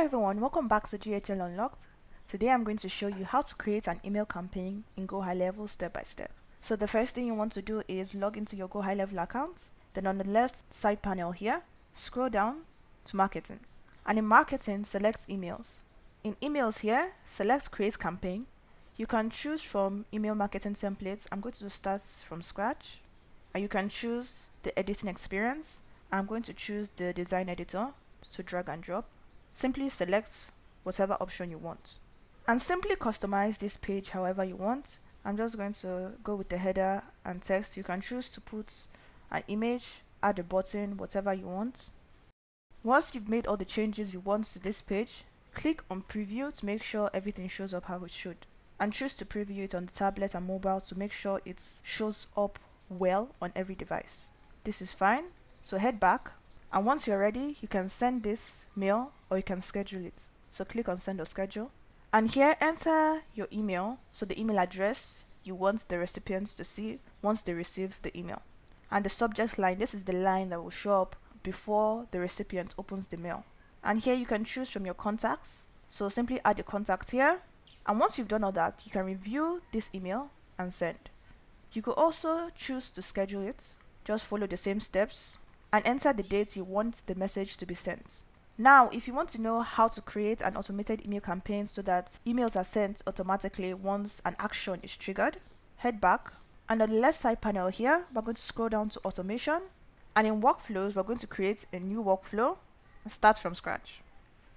everyone, welcome back to GHL Unlocked. Today I'm going to show you how to create an email campaign in GoHighLevel step by step. So the first thing you want to do is log into your GoHighLevel account. Then on the left side panel here, scroll down to marketing. And in marketing, select emails. In emails here, select create campaign. You can choose from email marketing templates. I'm going to start from scratch. And you can choose the editing experience. I'm going to choose the design editor to drag and drop. Simply select whatever option you want and simply customize this page however you want. I'm just going to go with the header and text. You can choose to put an image, add a button, whatever you want. Once you've made all the changes you want to this page, click on preview to make sure everything shows up how it should, and choose to preview it on the tablet and mobile to make sure it shows up well on every device. This is fine, so head back. And once you're ready, you can send this mail or you can schedule it. So click on send or schedule. And here enter your email, so the email address you want the recipients to see once they receive the email. And the subject line, this is the line that will show up before the recipient opens the mail. And here you can choose from your contacts. So simply add your contact here. And once you've done all that, you can review this email and send. You could also choose to schedule it. Just follow the same steps and enter the date you want the message to be sent. Now, if you want to know how to create an automated email campaign so that emails are sent automatically once an action is triggered, head back, and on the left side panel here, we're going to scroll down to automation, and in workflows, we're going to create a new workflow and start from scratch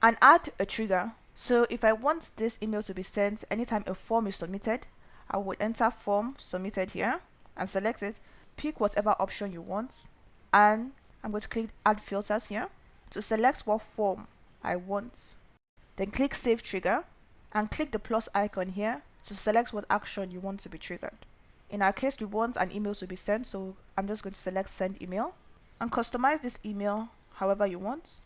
and add a trigger. So if I want this email to be sent anytime a form is submitted, I would enter form submitted here and select it, pick whatever option you want, and I'm going to click add filters here to select what form I want. Then click save trigger and click the plus icon here to select what action you want to be triggered. In our case, we want an email to be sent, so I'm just going to select send email and customize this email however you want.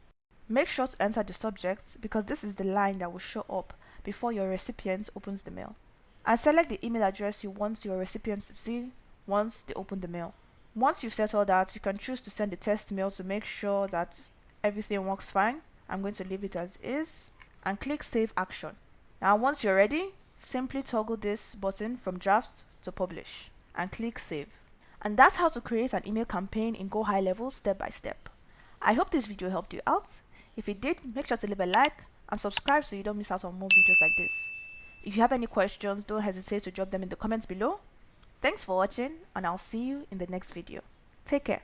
Make sure to enter the subject because this is the line that will show up before your recipient opens the mail. And select the email address you want your recipients to see once they open the mail. Once you've set all that, you can choose to send a test mail to make sure that everything works fine. I'm going to leave it as is and click save action. Now once you're ready, simply toggle this button from draft to publish and click save. And that's how to create an email campaign in GoHighLevel step by step. I hope this video helped you out. If it did, make sure to leave a like and subscribe so you don't miss out on more videos like this. If you have any questions, don't hesitate to drop them in the comments below. Thanks for watching, and I'll see you in the next video. Take care.